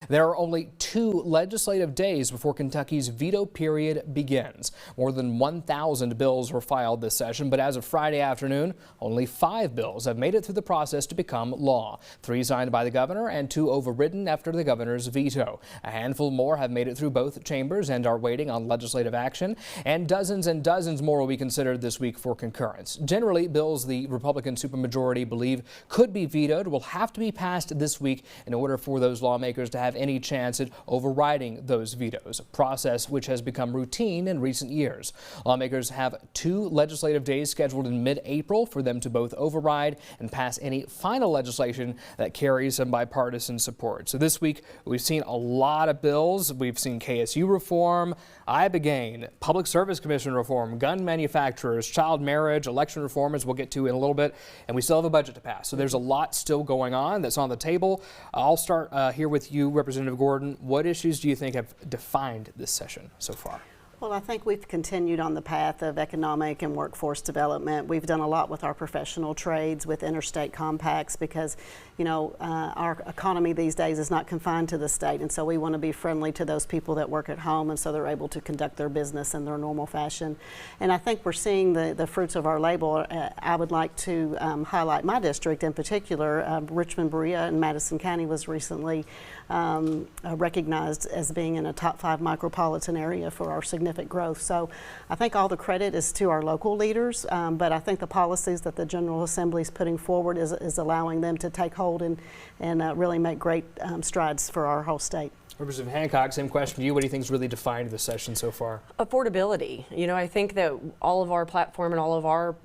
There are only 2 legislative days before Kentucky's veto period begins. More than 1,000 bills were filed this session, but as of Friday afternoon, only 5 bills have made it through the process to become law. 3 signed by the governor and 2 overridden after the governor's veto. A handful more have made it through both chambers and are waiting on legislative action, and dozens more will be considered this week for concurrence. Generally, bills the Republican supermajority believe could be vetoed will have to be passed this week in order for those lawmakers to have any chance at overriding those vetoes, a process which has become routine in recent years. Lawmakers have 2 legislative days scheduled in mid-April for them to both override and pass any final legislation that carries some bipartisan support. So this week, we've seen a lot of bills. We've seen KSU reform, Ibogaine, Public Service Commission reform, gun manufacturers, child marriage, election reform, as we'll get to in a little bit, and we still have a budget to pass. So there's a lot still going on that's on the table. I'll start here with you, Representative Gordon. What issues do you think have defined this session so far? Well, I think we've continued on the path of economic and workforce development. We've done a lot with our professional trades, with interstate compacts, because, you know, our economy these days is not confined to the state, and so we want to be friendly to those people that work at home, and so they're able to conduct their business in their normal fashion. And I think we're seeing the fruits of our labor. I would like to highlight my district in particular. Richmond, Berea, and Madison County was recently recognized as being in a top 5 micropolitan area for our significant growth. So I think all the credit is to our local leaders, but I think the policies that the General Assembly is putting forward is allowing them to take hold and really make great strides for our whole state. Representative Hancock, same question to you. What do you think has really defined the session so far? Affordability. You know, I think that all of our platform and all of our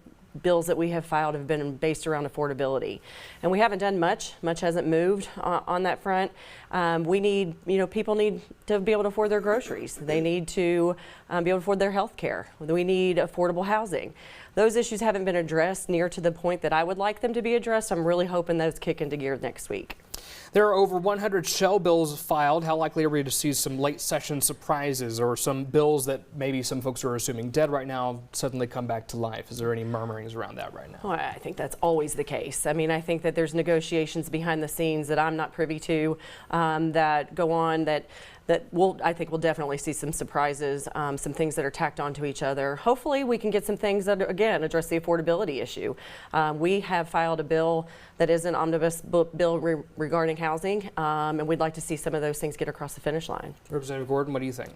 bills that we have filed have been based around affordability, and we haven't done much. Much hasn't moved on that front. We need, you know, people need to be able to afford their groceries. They need to be able to afford their health care. We need affordable housing. Those issues haven't been addressed near to the point that I would like them to be addressed. I'm really hoping those kick into gear next week. There are over 100 shell bills filed. How likely are we to see some late session surprises or some bills that maybe some folks are assuming dead right now suddenly come back to life? Is there any murmurings around that right now? Well, I think that's always the case. I mean, I think that there's negotiations behind the scenes that I'm not privy to that go on that I think we'll definitely see some surprises, some things that are tacked onto each other. Hopefully we can get some things that, again, address the affordability issue. We have filed a bill that is an omnibus bill regarding housing, and we'd like to see some of those things get across the finish line. Representative Gordon, what do you think?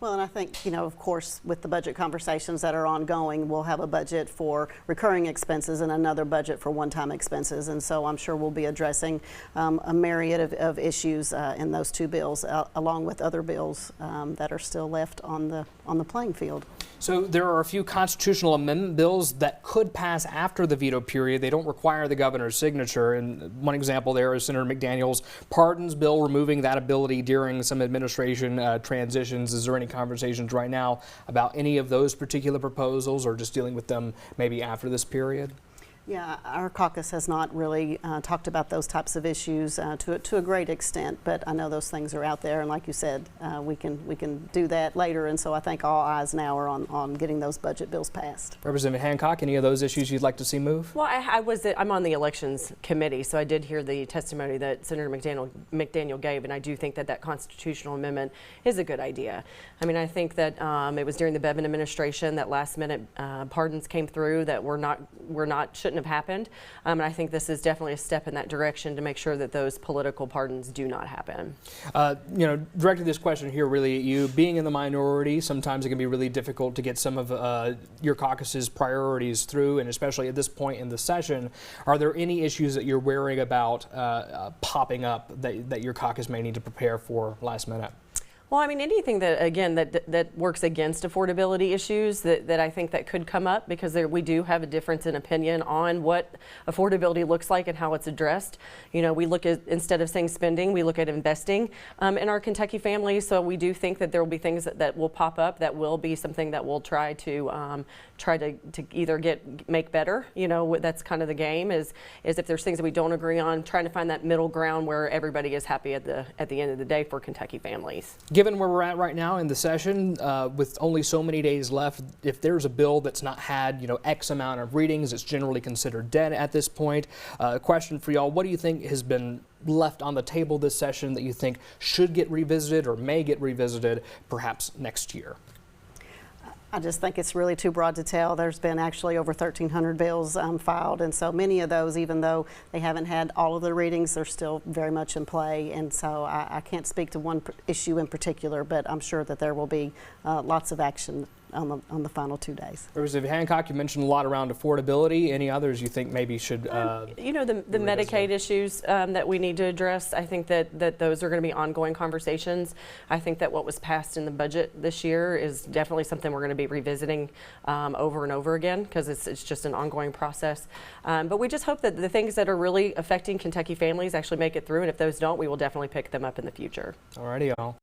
Well, and I think, you know, of course, with the budget conversations that are ongoing, we'll have a budget for recurring expenses and another budget for one-time expenses. And so I'm sure we'll be addressing a myriad of issues in those 2 bills, along with other bills that are still left on the playing field. So there are a few constitutional amendment bills that could pass after the veto period. They don't require the governor's signature. And one example there is Senator McDaniel's pardons bill, removing that ability during some administration transitions. Is there any conversations right now about any of those particular proposals, or just dealing with them maybe after this period? Yeah, our caucus has not really talked about those types of issues to a great extent, but I know those things are out there, and like you said, we can do that later, and so I think all eyes now are on getting those budget bills passed. Representative Hancock, any of those issues you'd like to see move? Well, I'm on the elections committee, so I did hear the testimony that Senator McDaniel gave, and I do think that constitutional amendment is a good idea. I mean, I think that it was during the Bevin administration that last-minute pardons came through that shouldn't have happened, and I think this is definitely a step in that direction to make sure that those political pardons do not happen. You know, directed this question here really at you. Being in the minority, sometimes it can be really difficult to get some of your caucus's priorities through, and especially at this point in the session. Are there any issues that you're worrying about popping up that your caucus may need to prepare for last minute? Well, I mean, anything that, again, that works against affordability issues that I think that could come up, because we do have a difference in opinion on what affordability looks like and how it's addressed. You know, we look at, instead of saying spending, we look at investing in our Kentucky families. So we do think that there will be things that will pop up that will be something that we'll try to either make better. You know, that's kind of the game, is if there's things that we don't agree on, trying to find that middle ground where everybody is happy at the end of the day for Kentucky families. Given where we're at right now in the session, with only so many days left, if there's a bill that's not had, you know, X amount of readings, it's generally considered dead at this point. Question for y'all: what do you think has been left on the table this session that you think should get revisited or may get revisited perhaps next year? I just think it's really too broad to tell. There's been actually over 1,300 bills filed, and so many of those, even though they haven't had all of the readings, they're still very much in play. And so I can't speak to one issue in particular, but I'm sure that there will be lots of action on the final 2 days. Representative Hancock, you mentioned a lot around affordability. Any others you think maybe should? You know, the Medicaid issues that we need to address. I think that those are going to be ongoing conversations. I think that what was passed in the budget this year is definitely something we're going to be revisiting over and over again, because it's just an ongoing process. But we just hope that the things that are really affecting Kentucky families actually make it through, and if those don't, we will definitely pick them up in the future. Alrighty, y'all.